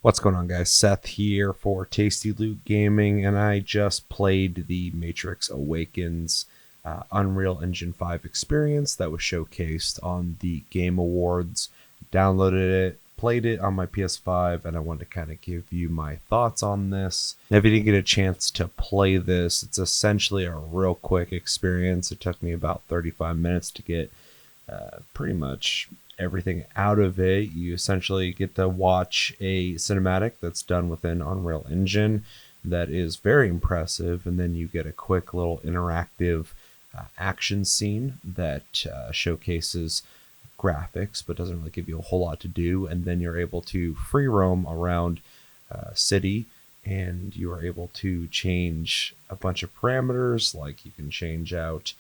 What's going on, guys? Seth here for Tasty Loot Gaming, and I just played the Matrix Awakens Unreal Engine 5 experience that was showcased on the Game Awards. Downloaded it, played it on my PS5, and I wanted to kind of give you my thoughts on this. Now, if you didn't get a chance to play this, it's essentially a real quick experience. It took me about 35 minutes to get pretty much everything out of it. You essentially get to watch a cinematic that's done within Unreal Engine that is very impressive, and then you get a quick little interactive action scene that showcases graphics but doesn't really give you a whole lot to do, and then you're able to free roam around city, and you are able to change a bunch of parameters, like you can change out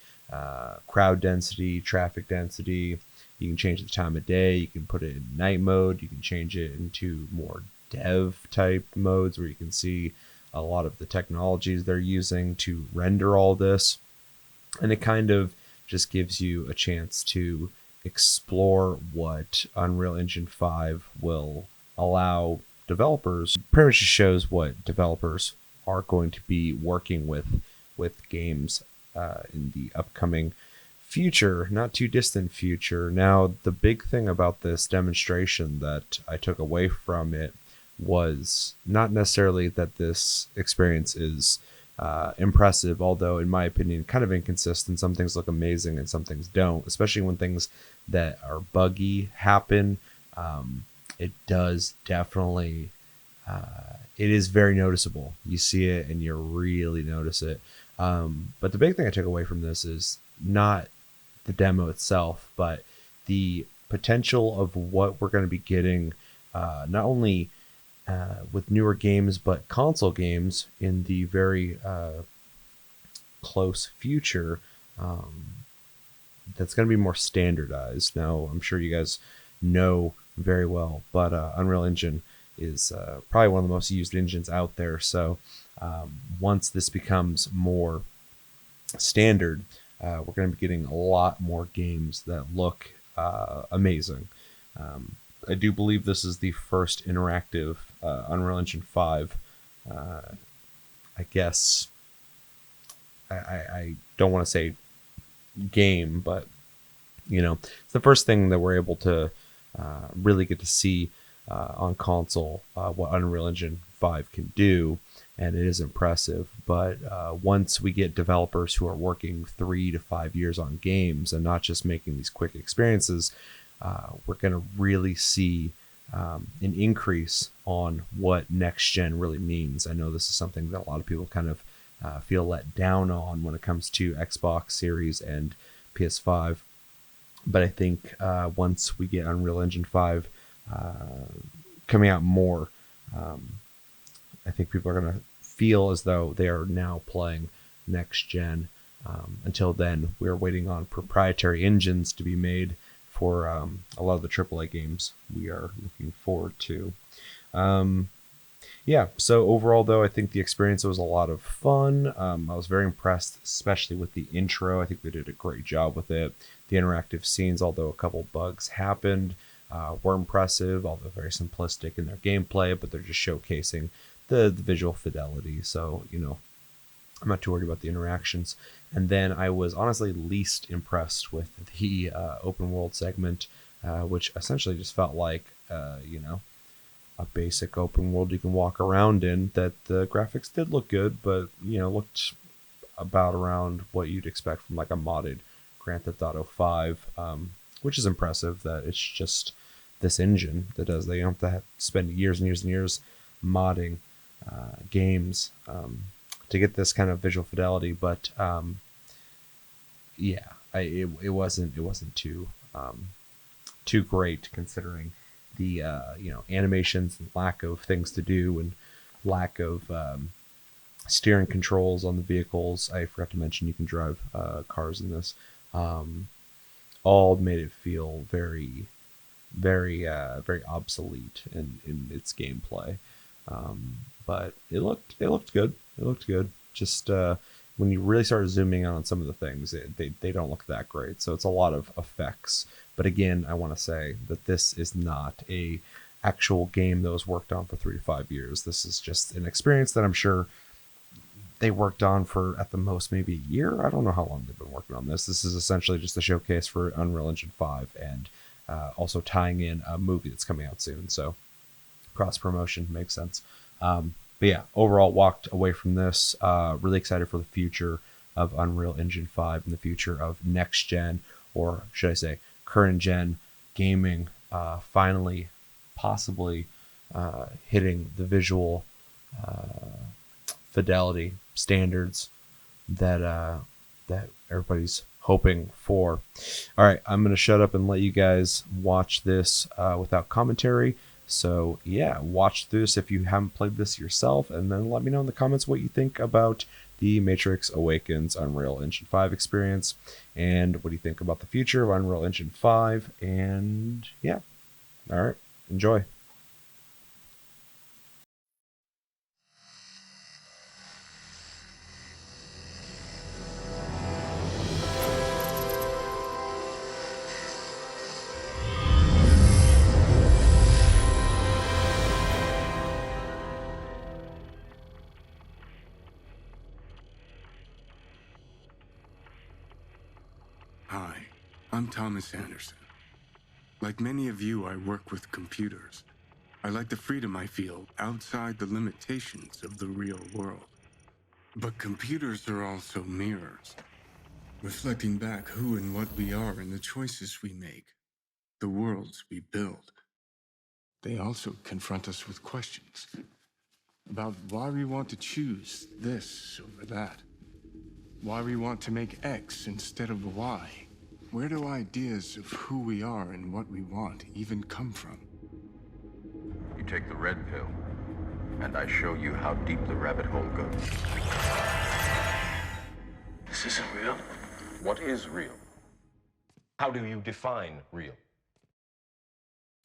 crowd density, traffic density. You can change the time of day. You can put it in night mode. You can change it into more dev type modes where you can see a lot of the technologies they're using to render all this. And it kind of just gives you a chance to explore what Unreal Engine 5 will allow developers. Pretty much just shows what developers are going to be working with games in the upcoming future, not too distant future. Now, the big thing about this demonstration that I took away from it was not necessarily that this experience is impressive, although in my opinion kind of inconsistent. Some things look amazing and some things don't, especially when things that are buggy happen. It does definitely it is very noticeable. You see it and you really notice it. But the big thing I took away from this is not the demo itself, but the potential of what we're going to be getting, not only with newer games, but console games in the very close future. That's going to be more standardized. Now, I'm sure you guys know very well, but Unreal Engine is probably one of the most used engines out there. So once this becomes more standard, we're going to be getting a lot more games that look amazing. I do believe this is the first interactive Unreal Engine 5. I guess I don't want to say game, but it's the first thing that we're able to really get to see on console what Unreal Engine 5 can do, and it is impressive. But once we get developers who are working 3 to 5 years on games and not just making these quick experiences, we're going to really see an increase on what next gen really means. I know this is something that a lot of people kind of feel let down on when it comes to Xbox Series and PS5, but I think once we get Unreal Engine 5 coming out more, I think people are going to feel as though they are now playing next gen. Until then, we're waiting on proprietary engines to be made for a lot of the AAA games we are looking forward to. Yeah, so overall, though, I think the experience was a lot of fun. I was very impressed, especially with the intro. I think they did a great job with it. The interactive scenes, although a couple bugs happened, were impressive, although very simplistic in their gameplay, but they're just showcasing the visual fidelity. So, I'm not too worried about the interactions. And then I was honestly least impressed with the open world segment, which essentially just felt like, a basic open world you can walk around in. That the graphics did look good, but, looked about around what you'd expect from like a modded Grand Theft Auto 5, which is impressive that it's just this engine that does. They don't have to spend years and years and years modding games to get this kind of visual fidelity. But yeah, it wasn't too great, considering the animations and lack of things to do and lack of steering controls on the vehicles. I forgot to mention you can drive cars in this. All made it feel very, very obsolete in its gameplay. But it looked good. It looked good. Just when you really start zooming in on some of the things, they don't look that great. So it's a lot of effects. But again, I want to say that this is not a actual game that was worked on for 3 to 5 years. This is just an experience that I'm sure they worked on for at the most maybe a year. I don't know how long they've been working on this. This is essentially just a showcase for Unreal Engine 5 and also tying in a movie that's coming out soon. So cross promotion makes sense. But yeah, overall walked away from this really excited for the future of Unreal Engine 5 and the future of next gen, or should I say current gen gaming, finally possibly hitting the visual fidelity standards that everybody's hoping for. All right, I'm gonna shut up and let you guys watch this without commentary. So yeah, watch this if you haven't played this yourself, and then let me know in the comments what you think about the Matrix Awakens Unreal Engine 5 experience, and what do you think about the future of Unreal Engine 5. And yeah, all right, enjoy. Hi, I'm Thomas Anderson. Like many of you, I work with computers. I like the freedom I feel outside the limitations of the real world. But computers are also mirrors, reflecting back who and what we are and the choices we make, the worlds we build. They also confront us with questions about why we want to choose this over that. Why we want to make X instead of Y. Where do ideas of who we are and what we want even come from? You take the red pill, and I show you how deep the rabbit hole goes. This isn't real. What is real? How do you define real?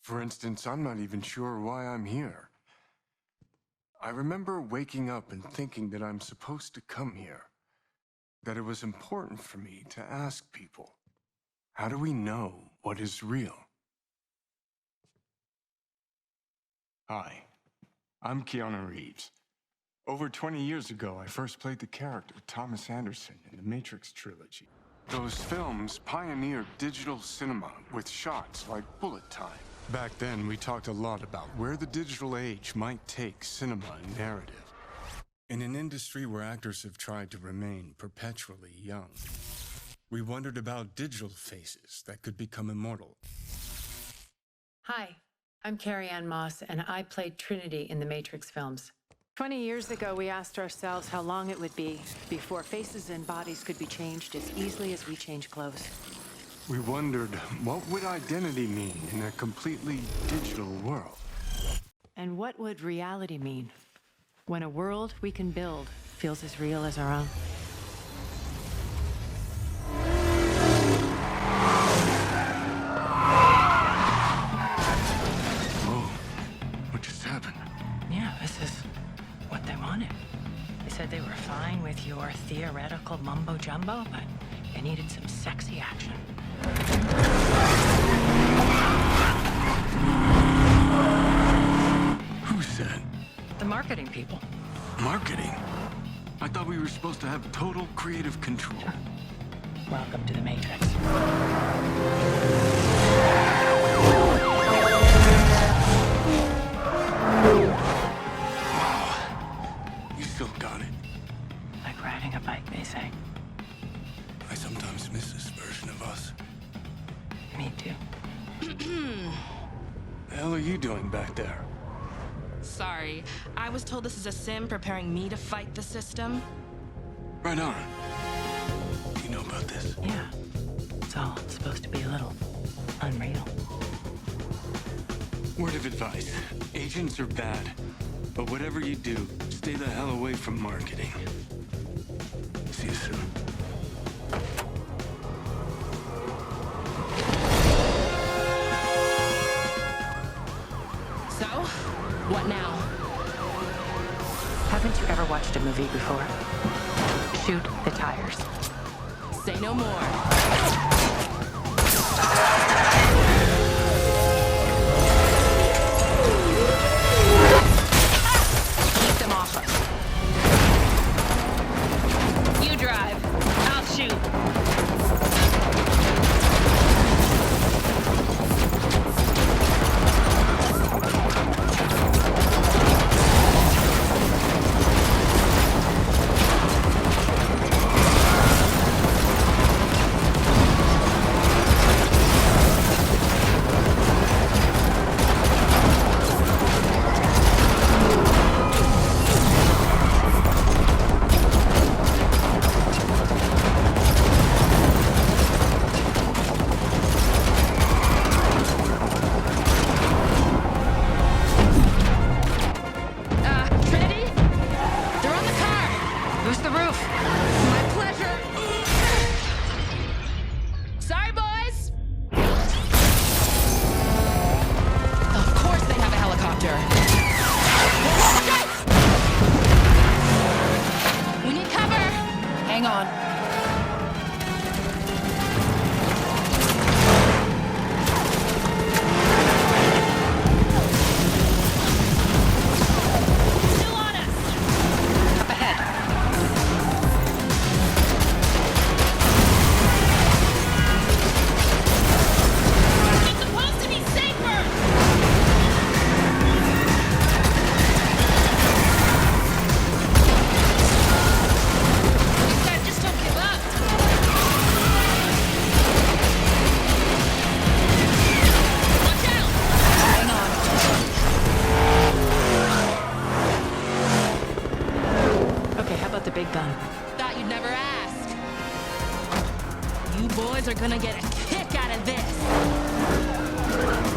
For instance, I'm not even sure why I'm here. I remember waking up and thinking that I'm supposed to come here. That it was important for me to ask people, how do we know what is real? Hi, I'm Keanu Reeves. Over 20 years ago, I first played the character Thomas Anderson in the Matrix trilogy. Those films pioneered digital cinema with shots like bullet time. Back then, we talked a lot about where the digital age might take cinema and narrative. In an industry where actors have tried to remain perpetually young, we wondered about digital faces that could become immortal. Hi, I'm Carrie Ann Moss, and I played Trinity in the Matrix films. 20 years ago, we asked ourselves how long it would be before faces and bodies could be changed as easily as we change clothes. We wondered, what would identity mean in a completely digital world? And what would reality mean when a world we can build feels as real as our own? Whoa, what just happened? Yeah, this is what they wanted. They said they were fine with your theoretical mumbo-jumbo, but they needed some sexy action. Who said? The marketing people. Marketing? I thought we were supposed to have total creative control. Welcome to the Matrix. Wow, you still got it. Like riding a bike, they say. I sometimes miss this version of us. Me too. The hell are you doing back there? Sorry, I was told this is a sim preparing me to fight the system. Right on. Do you know about this? Yeah. It's all supposed to be a little unreal. Word of advice. Agents are bad. But whatever you do, stay the hell away from marketing. See you soon. So, what now? Haven't you ever watched a movie before? Shoot the tires. Say no more. done. Thought you'd never ask. You boys are gonna get a kick out of this.